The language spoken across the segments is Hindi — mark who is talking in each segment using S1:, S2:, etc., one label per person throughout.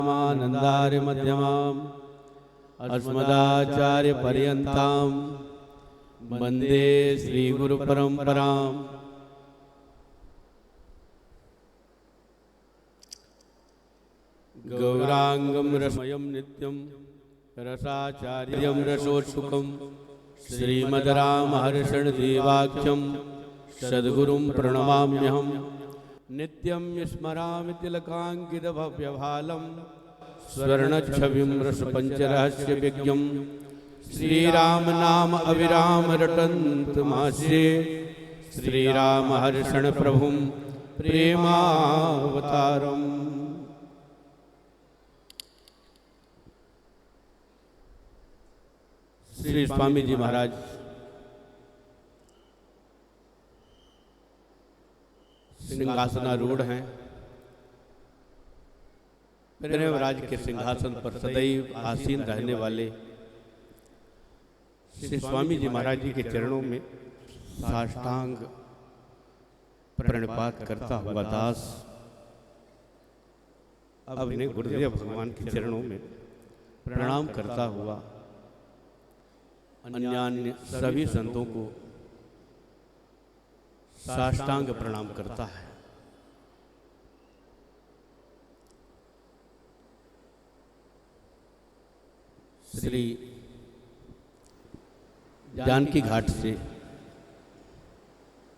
S1: रामानंदार्य मध्यमाम् अस्मदाचार्य पर्यन्तां वंदे श्री गुरु परंपराम्। गौरांगं रसमयं नित्यं रसाचार्यं रसोत्सुकं श्रीमद्रामहर्षिदेवाख्यं सद्गुरुं प्रणमाम्यहं। नित्यं स्मरामि तिलकाङ्कितभव्यभालं स्वर्णच्छविं रसपञ्चरहस्य विज्ञं श्रीराम नाम अविराम रटन्त मास्ये श्रीरामहर्षण प्रभुं प्रेमावतारम्। श्री स्वामी जी महाराज सिंहासनारूढ़ हैं। प्रेमराज के सिंहासन पर सदैव आसीन रहने वाले श्री स्वामी जी महाराज जी के चरणों में साष्टांग प्रणिपात करता हुआ दास अपने गुरुदेव भगवान के चरणों में प्रणाम करता हुआ अन्य सभी संतों को साष्टांग प्रणाम करता है। श्री जानकी घाट से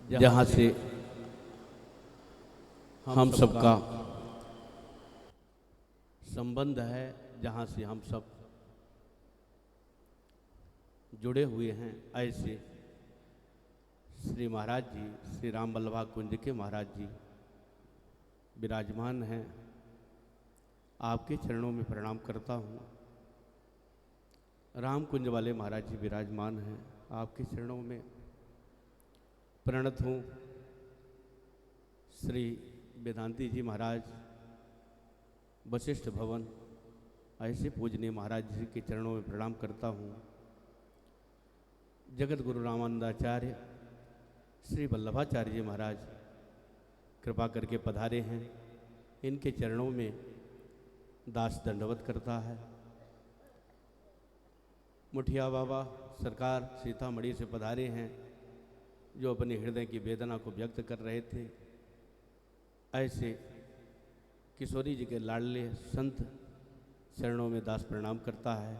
S1: जहाँ से हम सबका संबंध है, जहाँ से हम सब जुड़े हुए हैं, ऐसे श्री महाराज जी श्री राम वल्लभा कुंज के महाराज जी विराजमान हैं। आपके चरणों में प्रणाम करता हूँ। राम कुंज वाले महाराज जी विराजमान हैं, आपके चरणों में प्रणत हूँ। श्री वेदांती जी महाराज वशिष्ठ भवन ऐसे पूजनीय महाराज जी के चरणों में प्रणाम करता हूँ। जगत गुरु रामानंदाचार्य श्री वल्लभाचार्य जी महाराज कृपा करके पधारे हैं, इनके चरणों में दास दंडवत करता है। मुठिया बाबा सरकार सीतामढ़ी से पधारे हैं, जो अपने हृदय की वेदना को व्यक्त कर रहे थे। ऐसे किशोरी जी के लाडले संत चरणों में दास प्रणाम करता है।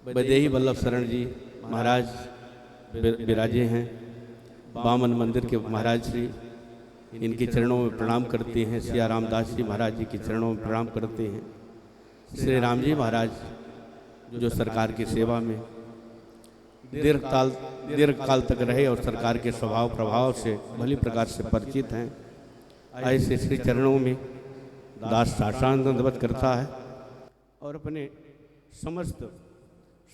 S1: वैदेही वल्लभ शरण जी महाराज विराजे हैं, बामन मंदिर के महाराज श्री, इनके चरणों में प्रणाम करते हैं। सिया रामदास जी महाराज जी के चरणों में प्रणाम करते हैं। श्री राम जी महाराज जो सरकार की सेवा में दीर्घ काल तक रहे और सरकार के स्वभाव प्रभाव से भली प्रकार से परिचित हैं, ऐसे श्री चरणों में दास साष्टांग दंडवत करता है और अपने समस्त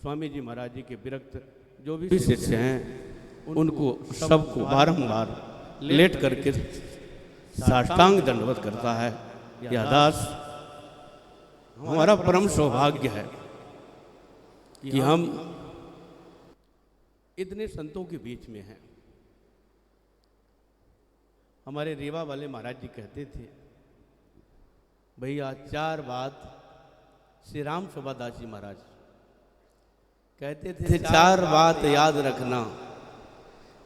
S1: स्वामी जी महाराज जी के विरक्त जो भी शिष्य हैं उनको सबको बारंबार लेट करके साष्टांग दंडवत करता है। यह दास हमारा परम सौभाग्य है कि हम इतने संतों के बीच में हैं। हमारे रीवा वाले महाराज जी कहते थे, भैया 4 बात श्री राम शोभादास जी महाराज कहते थे, 4 बात याद रखना,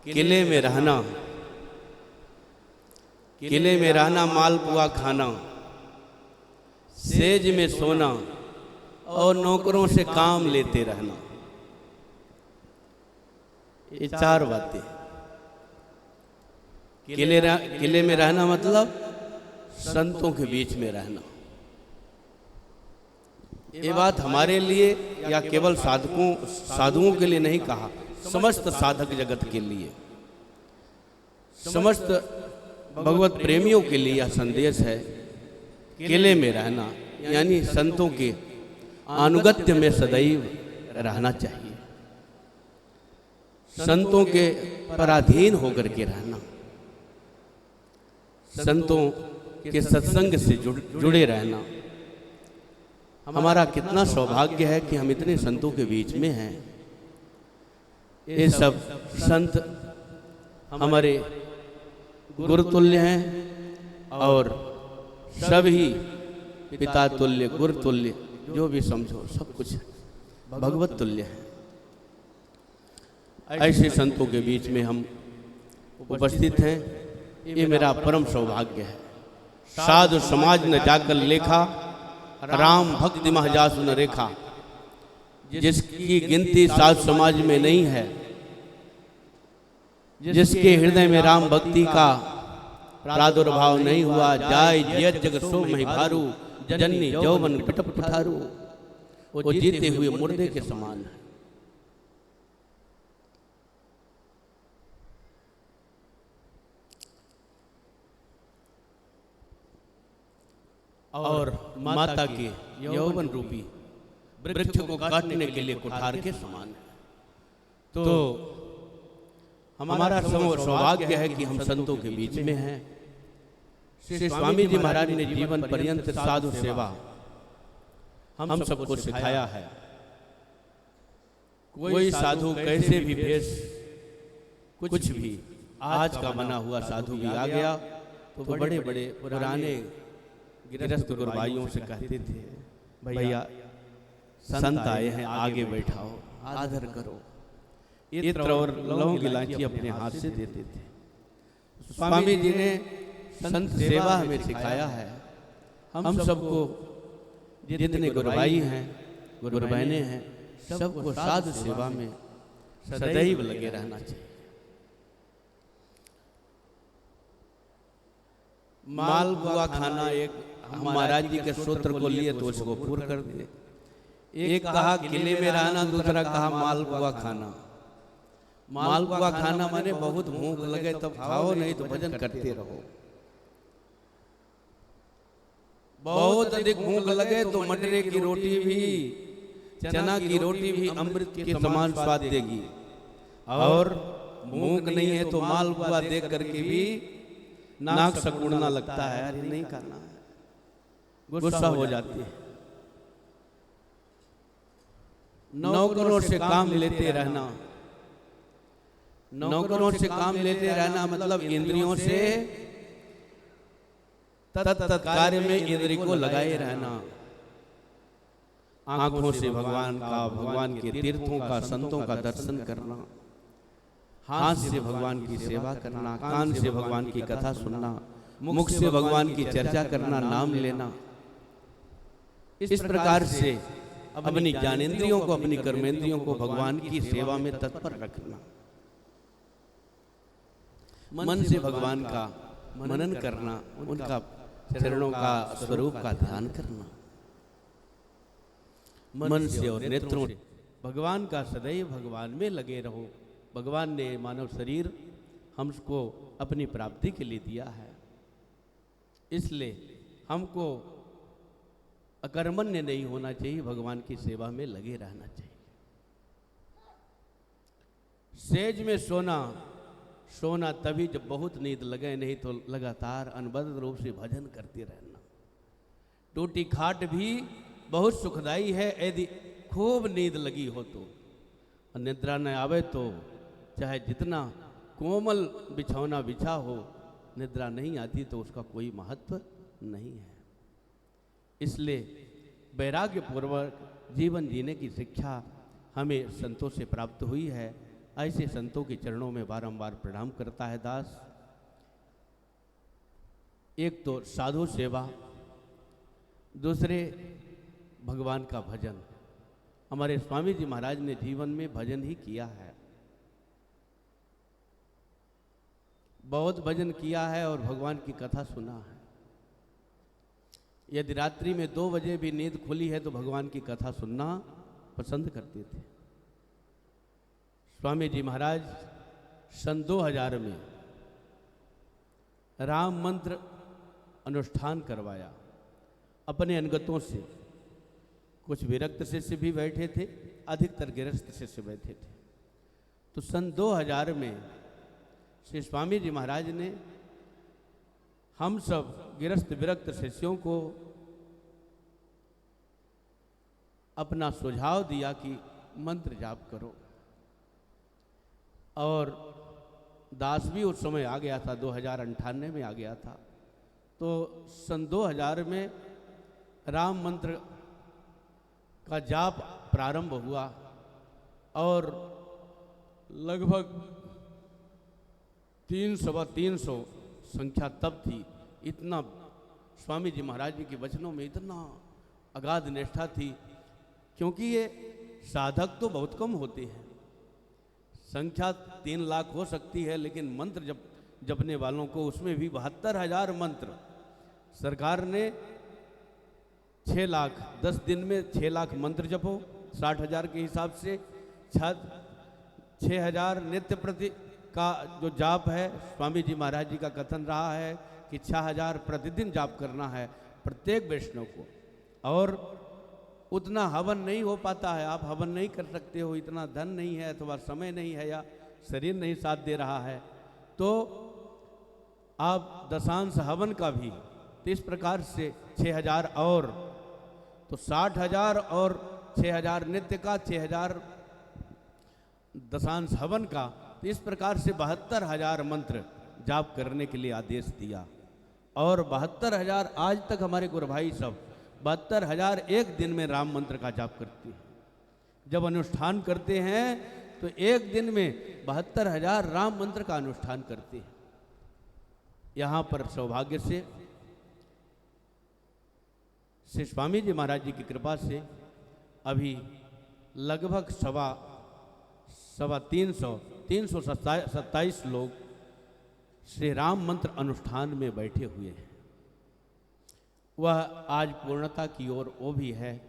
S1: किले में रहना, किले में रहना, मालपुआ खाना, सेज में सोना और नौकरों से काम लेते रहना। ये 4 बातें। किले में रहना मतलब संतों के बीच में रहना। ये बात हमारे लिए या केवल साधुओं के लिए नहीं कहा, समस्त साधक जगत के लिए, समस्त भगवत प्रेमियों के लिए यह संदेश है। किले में रहना यानी संतों के अनुगत्य में सदैव रहना चाहिए, संतों के पराधीन होकर के रहना, संतों के सत्संग से जुड़े रहना। हमारा कितना सौभाग्य है कि हम इतने संतों के बीच में हैं। ये सब संत हमारे गुरुतुल्य हैं और सभी पिता तुल्य, गुरु तुल्य, जो भी समझो सब कुछ भगवत तुल्य है। ऐसे संतों के बीच में हम उपस्थित हैं, ये मेरा परम सौभाग्य है। साधु समाज ने जाकर लेखा, राम भक्ति महजासु न रेखा, जिसकी गिनती साधु समाज में नहीं है, जिसके हृदय में राम भक्ति का प्रादुर्भाव नहीं हुआ, जाय जियत जग सो महि भारू, जननी जौवन पिटप पिठारू, वो जीते हुए मुर्दे के समान है। और माता के यौवन रूपी वृक्ष को काटने के लिए कुठार के समान है। तो हमारा सौभाग्य है कि हम संतों के बीच में हैं। श्री स्वामी जी महाराज ने जीवन पर्यंत साधु सेवा हम सबको सिखाया है। कोई साधु कैसे भी भेष, कुछ भी आज का बना हुआ साधु भी आ गया तो बड़े बड़े पुराने गृहस्थ गुरुभाइयों से कहते थे, भैया संत आए हैं, आगे बैठाओ, आदर करो। इत्र और लौंग इलायची अपने हाथ से देते थे। स्वामी जी ने संत सेवा हमें सिखाया है। हम सबको जितने गुरुभाई हैं, गुरु बहने हैं, सबको साधु सेवा में सदैव लगे रहना चाहिए। माल बुआ खाना, एक हम महाराज जी के सूत्र को लिए तो उसको पूर्ण कर दिए। एक कहा किले में रहना, दूसरा कहा माल बुआ खाना। माल बुआ खाना माने बहुत भूख लगे तब खाओ, नहीं तो भजन करते रहो। बहुत अधिक भूख लगे तो मटरे की रोटी भी, चना की रोटी भी अमृत के समान स्वाद देगी। और भूख नहीं है तो माल बुआ देख करके भी नाक सकुड़ना लगता है, अरे नहीं करना है, गुस्सा हो जाती है। नौकरों से काम लेते रहना, नौकरों से काम लेते रहना मतलब इंद्रियों से तत्त कार्य में इंद्रिय को लगाए रहना। आंखों से भगवान का, भगवान के तीर्थों का, संतों का दर्शन करना, हाथ से भगवान की सेवा करना, कान से भगवान की कथा सुनना, मुख से भगवान की चर्चा करना, नाम लेना। इस प्रकार से अपनी ज्ञानेंद्रियों को, अपनी कर्मेंद्रियों को भगवान की सेवा में तत्पर रखना। मन से भगवान का मनन करना, उनका चरणों का, स्वरूप का ध्यान करना। मन से और नेत्रों से भगवान का सदैव भगवान में लगे रहो। भगवान ने मानव शरीर हमको अपनी प्राप्ति के लिए दिया है, इसलिए हमको अकर्मण्य नहीं होना चाहिए, भगवान की सेवा में लगे रहना चाहिए। सेज में सोना, सोना तभी जब बहुत नींद लगे, नहीं तो लगातार अनबद्ध रूप से भजन करते रहना। टूटी खाट भी बहुत सुखदाई है, यदि खूब नींद लगी हो तो। निद्रा न आवे तो चाहे जितना कोमल बिछौना बिछा हो, निद्रा नहीं आती तो उसका कोई महत्व नहीं है। इसलिए वैराग्य पूर्वक जीवन जीने की शिक्षा हमें संतों से प्राप्त हुई है। ऐसे संतों के चरणों में बारंबार प्रणाम करता है दास। एक तो साधु सेवा, दूसरे भगवान का भजन। हमारे स्वामी जी महाराज ने जीवन में भजन ही किया है, बहुत भजन किया है और भगवान की कथा सुना है। यदि रात्रि में 2 बजे भी नींद खुली है तो भगवान की कथा सुनना पसंद करते थे। स्वामी जी महाराज सन 2000 में राम मंत्र अनुष्ठान करवाया अपने अनुगतों से। कुछ विरक्त शिष्य भी बैठे थे, अधिकतर गृहस्थ शिष्य बैठे थे। तो सन 2000 में श्री स्वामी जी महाराज ने हम सब गृहस्थ विरक्त शिष्यों को अपना सुझाव दिया कि मंत्र जाप करो। और दास भी उस समय आ गया था, 2098 में आ गया था। तो सन 2000 में राम मंत्र का जाप प्रारंभ हुआ और लगभग 300 संख्या तब थी। इतना स्वामी जी महाराज जी के वचनों में इतना अगाध निष्ठा थी, क्योंकि ये साधक तो बहुत कम होते हैं, संख्या 3 लाख हो सकती है, लेकिन मंत्र जपने वालों को उसमें भी 72,000 मंत्र। सरकार ने 6 लाख 10 दिन में 6 लाख मंत्र जपो, 60,000 के हिसाब से 6,000 नित्य प्रति का जो जाप है। स्वामी जी महाराज जी का कथन रहा है कि 6,000 प्रतिदिन जाप करना है प्रत्येक वैष्णव को, और उतना हवन नहीं हो पाता है, आप हवन नहीं कर सकते हो, इतना धन नहीं है अथवा समय नहीं है या शरीर नहीं साथ दे रहा है, तो आप दशांश हवन का भी, तो इस प्रकार से 6,000 और, तो 60,000 और 6,000 नित्य का, 6,000 दशांश हवन का, तो इस प्रकार से 72,000 मंत्र जाप करने के लिए आदेश दिया। और 72,000 आज तक हमारे गुरु भाई सब 72,000 एक दिन में राम मंत्र का जाप करते हैं। जब अनुष्ठान करते हैं तो एक दिन में 72,000 राम मंत्र का अनुष्ठान करते हैं। यहाँ पर सौभाग्य से श्री स्वामी जी महाराज जी की कृपा से अभी लगभग 327 लोग श्री राम मंत्र अनुष्ठान में बैठे हुए हैं। वह आज पूर्णता की ओर वो भी है।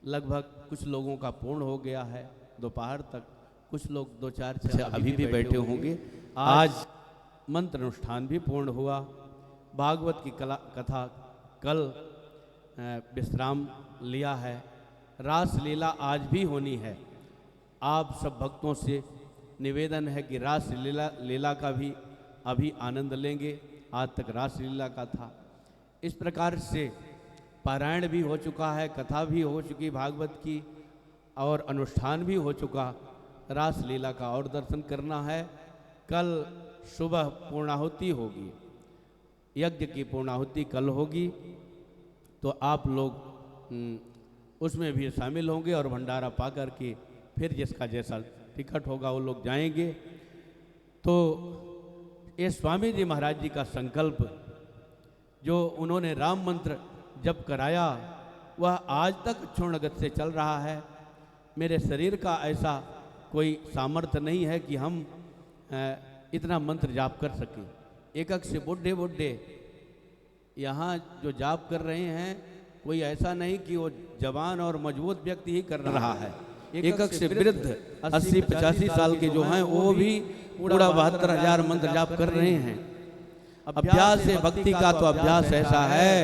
S1: लगभग कुछ लोगों का पूर्ण हो गया है दोपहर तक, कुछ लोग 2-4 अभी भी बैठे होंगे। आज मंत्र अनुष्ठान भी पूर्ण हुआ। भागवत की कथा कल विश्राम लिया है। रास लीला आज भी होनी है। आप सब भक्तों से निवेदन है कि रास लीला का भी अभी आनंद लेंगे। आज तक रास लीला का था। इस प्रकार से पारायण भी हो चुका है, कथा भी हो चुकी भागवत की, और अनुष्ठान भी हो चुका। रास लीला का और दर्शन करना है। कल सुबह पूर्णाहुति होगी, यज्ञ की पूर्णाहुति कल होगी, तो आप लोग उसमें भी शामिल होंगे और भंडारा पा कर के फिर जिसका जैसा टिकट होगा वो लोग जाएंगे। तो ये स्वामी जी महाराज जी का संकल्प जो उन्होंने राम मंत्र जप कराया वह आज तक क्षुण्णगत से चल रहा है। मेरे शरीर का ऐसा कोई सामर्थ्य नहीं है कि हम इतना मंत्र जाप कर सकें। एक से बुढ़े यहाँ जो जाप कर रहे हैं कोई ऐसा नहीं कि वो जवान और मजबूत व्यक्ति ही कर रहा है। एक से वृद्ध 80-85 साल के जो हैं वो भी पूरा 72,000 मंत्र जाप कर रहे हैं। अभ्यास है भक्ति का, तो अभ्यास ऐसा है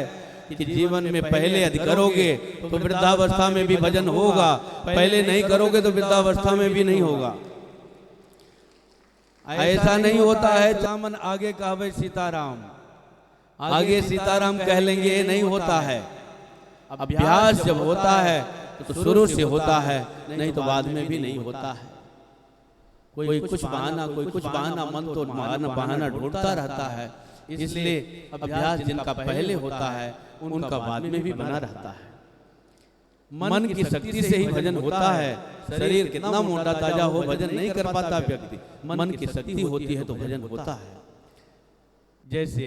S1: कि जीवन में पहले यदि करोगे तो वृद्धावस्था में भी भजन होगा, पहले नहीं करोगे तो वृद्धावस्था में भी नहीं होगा। ऐसा नहीं होता है चामन आगे कहवे सीताराम, आगे सीताराम कह लेंगे, ये नहीं होता है। अभ्यास जब होता है तो शुरू से होता है, नहीं तो बाद में भी नहीं होता है। कोई कुछ बहाना मन तो बहाना ढूंढता रहता है। इसलिए अभ्यास जिनका पहले होता है उनका बाद में भी बना रहता है। मन की शक्ति से ही भजन होता है। शरीर कितना मोटा ताजा हो भजन नहीं कर पाता व्यक्ति, मन की शक्ति होती है तो भजन होता है। जैसे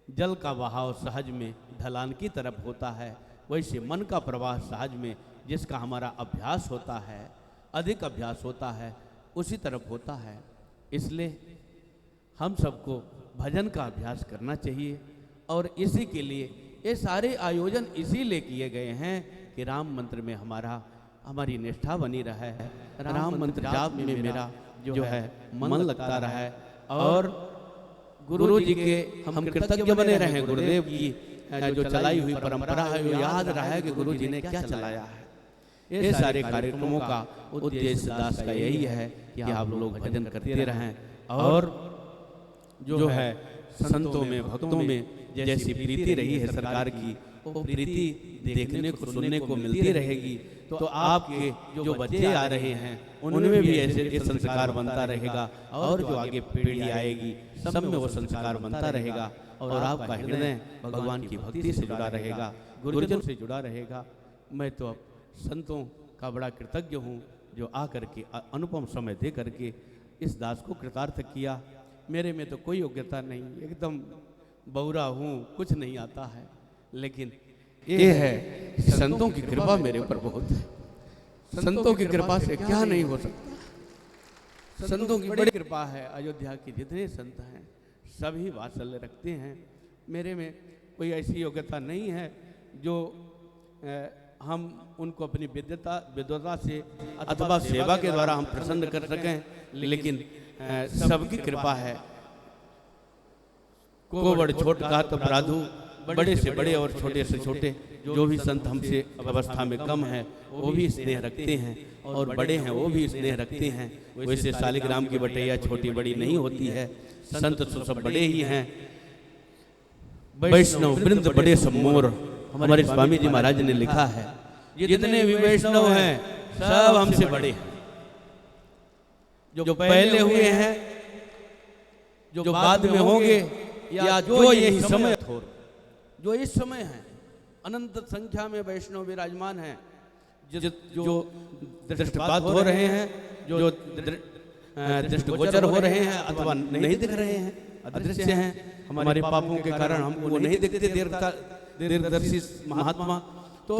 S1: जल का बहाव सहज में ढलान की तरफ होता है, वैसे मन का प्रवाह सहज में जिसका हमारा अभ्यास होता है, अधिक अभ्यास होता है, उसी तरफ होता है। इसलिए हम सबको भजन का अभ्यास करना चाहिए और इसी के लिए ये सारे आयोजन इसीलिए किए गए हैं कि राम मंत्र में हमारी निष्ठा बनी रहे, राम मंत्र जाप में मेरा जो है मन लगता रहे और गुरु जी के हम कृतज्ञ बने रहें। गुरुदेव की जो चलाई हुई परंपरा है वो याद रहे कि गुरु जी ने क्या चलाया है। ये सारे कार्यक्रमों का उद्देश्य दास का यही है कि आप लोग भजन करते रहें और जो है संतों में भक्तों में जैसी प्रीति रही है सरकार की, वो प्रीति देखने को सुनने को मिलती रहेगी। तो आपके जो बच्चे आ रहे हैं उनमें भी ऐसे संस्कार बनता रहेगा और जो आगे पीढ़ी आएगी सब में वो संस्कार बनता रहेगा। और आपका हृदय भगवान की भक्ति से जुड़ा रहेगा, गुरुजनों से जुड़ा रहेगा। मैं तो अब संतों का बड़ा कृतज्ञ हूँ जो आकर के अनुपम समय दे करके इस दास को कृतार्थ किया। मेरे में तो कोई योग्यता नहीं, एकदम बौरा हूँ, कुछ नहीं आता है, लेकिन ये है कि संतों की कृपा मेरे ऊपर बहुत है। संतों की कृपा से क्या नहीं हो सकता। संतों की बड़ी कृपा है। अयोध्या के जितने संत हैं सभी वात्सल्य रखते हैं। मेरे में कोई ऐसी योग्यता नहीं है जो हम उनको अपनी विद्वता से अथवा सेवा के द्वारा हम प्रसन्न कर सकें, लेकिन सबकी कृपा है। को बड़ छोट का तो अपराधु, बड़े से बड़े और छोटे से छोटे जो भी संत हमसे अवस्था में कम है वो भी स्नेह रखते हैं, और बड़े हैं वो भी स्नेह रखते हैं। वैसे शालिग्राम की बटैया छोटी बड़ी नहीं होती है, संत तो सब बड़े ही हैं। वैष्णव वृंद बड़े सम्मोर, हमारे स्वामी जी महाराज ने लिखा है, जितने भी वैष्णव हैं सब हमसे बड़े हैं। जो पहले हुए हैं, जो बाद में होंगे, या जो यही समय जो इस समय है, अनंत संख्या में वैष्णव विराजमान हैं। जो दृष्टिपात हो रहे हैं, जो दृष्टिगोचर हो रहे हैं अथवा नहीं दिख रहे हैं, अदृश्य हैं। हमारे पापों के कारण हमको वो नहीं दिखते दीर्घदर्शी महात्मा। तो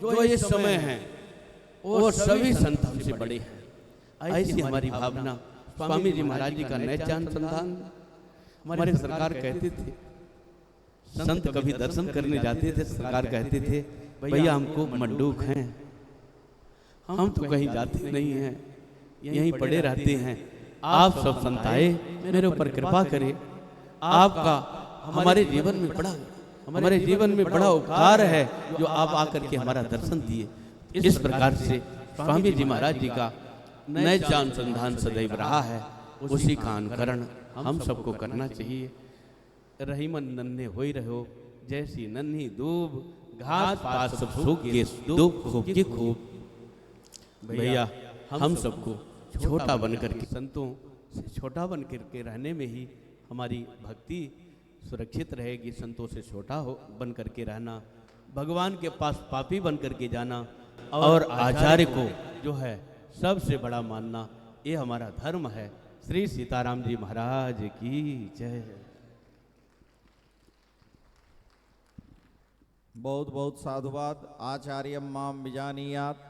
S1: जो इस समय है वो सभी संत हमसे बड़े हैं। ऐसी हमारी भावना। स्वामी जी महाराज जी का नैत्यानुसंधान हमारे सरकार कहते थे, संत कभी दर्शन करने जाते थे, सरकार कहते थे भैया हमको मंडूक हैं, हम तो कहीं जाते नहीं हैं, यहीं पड़े रहते हैं। आप सब संत आए, मेरे ऊपर कृपा करें। आपका हमारे जीवन में बड़ा उपकार है जो आप आकर के हमारा दर्शन दिए। इस प्रकार से स्वामी जी महाराज जी का नैत्यानुसंधान सदैव रहा है, उसी का अनुकरण हम सबको करना चाहिए। रहीमन नन्हे होई रहो, जैसी नन्ही दूब, घास पात सब सूख के दूब खूब की खूब। भैया हम सबको छोटा बन करके, संतों से छोटा बन करके रहने में ही हमारी भक्ति सुरक्षित रहेगी। संतों से छोटा बन करके रहना, भगवान के पास पापी बन करके जाना, और आचार्य को जो है सबसे बड़ा मानना, ये हमारा धर्म है। श्री सीताराम जी महाराज की जय।
S2: बहुत बहुत साधुवाद। आचार्य माम विजानीयात